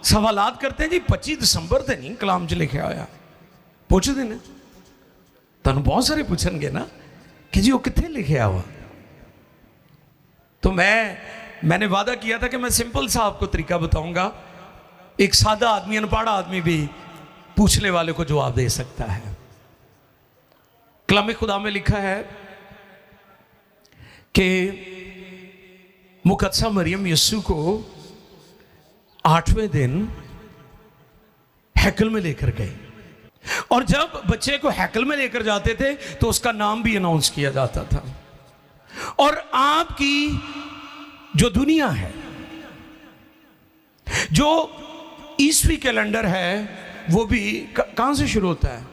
सवालात करते हैं जी 25 दिसंबर ते नहीं कलाम च लिखा होया, पुछते हैं तुहानू बहुत सारे पूछणगे ना कि जी वो कित्थे लिखा हुआ। तो मैंने वादा किया था कि मैं सिंपल सा आपको तरीका बताऊंगा, एक सादा आदमी, अनपढ़ आदमी भी पूछने वाले को जवाब दे सकता है। कलाम खुदा में लिखा है कि मुकद्दसा मरियम यीशु को 8वें दिन हैकल में लेकर गए, और जब बच्चे को हैकल में लेकर जाते थे तो उसका नाम भी अनाउंस किया जाता था। और आपकी जो दुनिया है, जो ईसवी कैलेंडर है, वो भी कहां से शुरू होता है?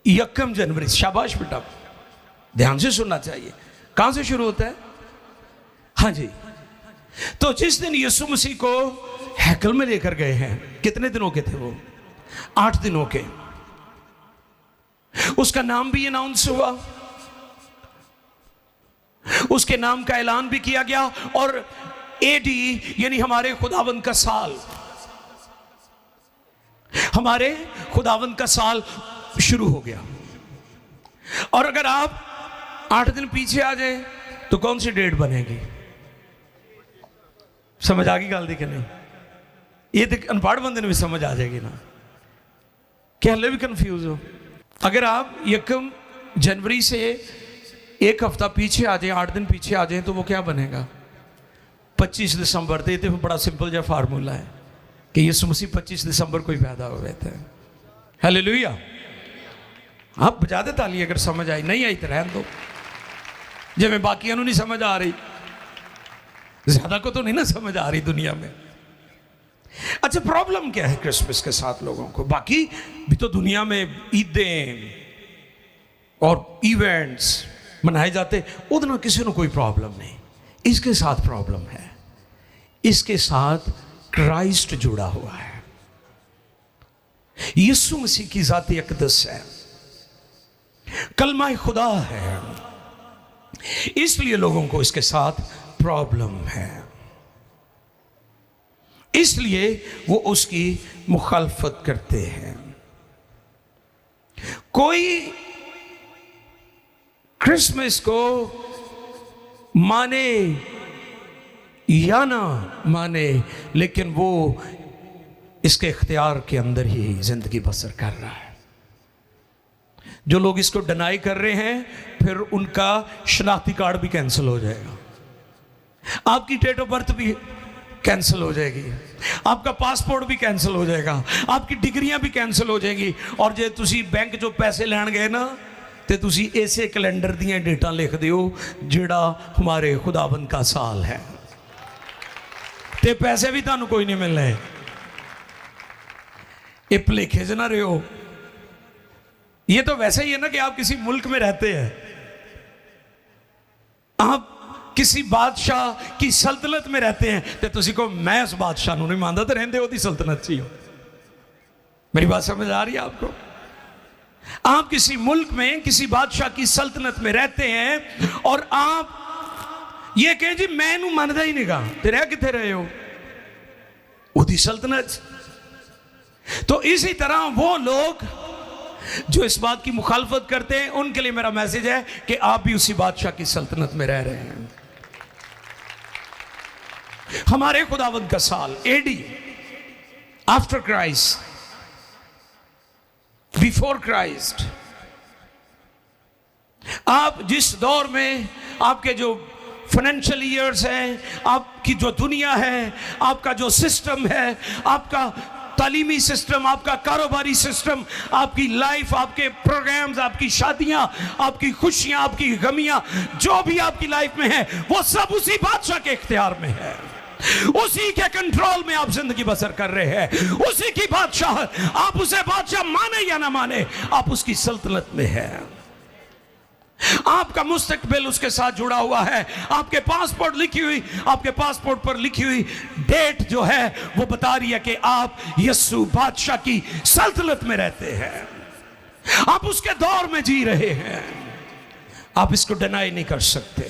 1 जनवरी। शाबाश बेटा, ध्यान से सुनना चाहिए। कहां से शुरू होता है? हाँ जी। तो जिस दिन यीशु मसीह को हैकल में लेकर गए हैं, कितने दिनों के थे वो? 8 दिनों के। उसका नाम भी अनाउंस हुआ, उसके नाम का ऐलान भी किया गया, और एडी यानी हमारे खुदावंद का साल, हमारे खुदावंद का साल शुरू हो गया। और अगर आप 8 दिन पीछे आ जाए तो कौन सी डेट बनेगी? समझ आ गई गल दी कि नहीं? ये तो अनपढ़ बंदे ने भी समझ आ जाएगी ना, क्या हले भी कंफ्यूज हो? अगर आप 1 जनवरी से एक हफ्ता पीछे आ जाए, 8 दिन पीछे आ जाए, तो वो क्या बनेगा? 25 दिसंबर। तो बड़ा सिंपल जो फार्मूला है कि यीशु मसीह 25 दिसंबर को ही पैदा हो गए थे। हालेलुया। आप बजा दे ताली अगर समझ आई, नहीं आई तो रहने दो, जिवें बाकियों नहीं समझ आ रही, ज्यादा को तो नहीं ना समझ आ रही दुनिया में। अच्छा, प्रॉब्लम क्या है क्रिसमस के साथ लोगों को? बाकी भी तो दुनिया में ईदें और इवेंट्स मनाए जाते, उधर ना किसी को कोई प्रॉब्लम नहीं। इसके साथ प्रॉब्लम है, इसके साथ क्राइस्ट जुड़ा हुआ है, यीशु मसीह की जाती अक़दस है, कलमा खुदा है, इसलिए लोगों को इसके साथ प्रॉब्लम है, इसलिए वो उसकी मुखालफत करते हैं। कोई क्रिसमस को माने या ना माने, लेकिन वो इसके इख्तियार के अंदर ही जिंदगी बसर कर रहा है। जो लोग इसको डिनाई कर रहे हैं, फिर उनका शनाख्ती कार्ड भी कैंसिल हो जाएगा, आपकी डेट ऑफ बर्थ भी कैंसिल हो जाएगी, आपका पासपोर्ट भी कैंसिल हो जाएगा, आपकी डिग्रियां भी कैंसिल हो जाएगी। और जे तुसी बैंक जो पैसे लैन गए ना, तो तुसी ऐसे कैलेंडर दियां डेटां लिख दियो जिहड़ा हमारे खुदाबंद का साल है, ते पैसे भी तुहानू कोई नहीं मिलने। ये भुलेखे च ना रहो। ये तो वैसे ही है ना कि आप किसी मुल्क में रहते हैं, आप किसी बादशाह की सल्तनत में रहते हैं, तो तुसी को मैं उस बादशाह नहीं मानता, तो रहते हो सल्तनत ची हो। मेरी बात समझ आ रही है आपको? आप किसी मुल्क में किसी बादशाह की सल्तनत में रहते हैं, और आप ये कहें जी मैं इनू मानदा ही नहीं गा, तो रह किथे रहे हो? उदी सल्तनत। तो इसी तरह वो लोग जो इस बात की मुखालफत करते हैं, उनके लिए मेरा मैसेज है कि आप भी उसी बादशाह की सल्तनत में रह रहे हैं। हमारे खुदावंद का साल AD, after Christ, before Christ. आप जिस दौर में आपके जो फाइनेंशियल ईयर्स हैं, आपकी जो दुनिया है, आपका जो सिस्टम है, आपका तालीमी सिस्टम, आपका कारोबारी सिस्टम, आपकी लाइफ, आपके प्रोग्राम्स, आपकी शादियां, आपकी खुशियां, आपकी गमियां, जो भी आपकी लाइफ में है, वो सब उसी बादशाह के इख्तियार में है, उसी के कंट्रोल में आप जिंदगी बसर कर रहे हैं, उसी की बादशाह। आप उसे बादशाह माने या ना माने, आप उसकी सल्तनत में है। आपका मुस्तकबिल उसके साथ जुड़ा हुआ है। आपके पासपोर्ट लिखी हुई, आपके पासपोर्ट पर लिखी हुई डेट जो है, वो बता रही है कि आप यीशु बादशाह की सल्तनत में रहते हैं, आप उसके दौर में जी रहे हैं, आप इसको डिनाई नहीं कर सकते।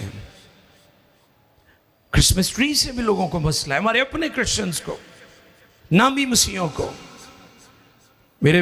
क्रिसमस ट्री से भी लोगों को मसला है, हमारे अपने क्रिश्चियंस को। नामी मसीहों को। मेरे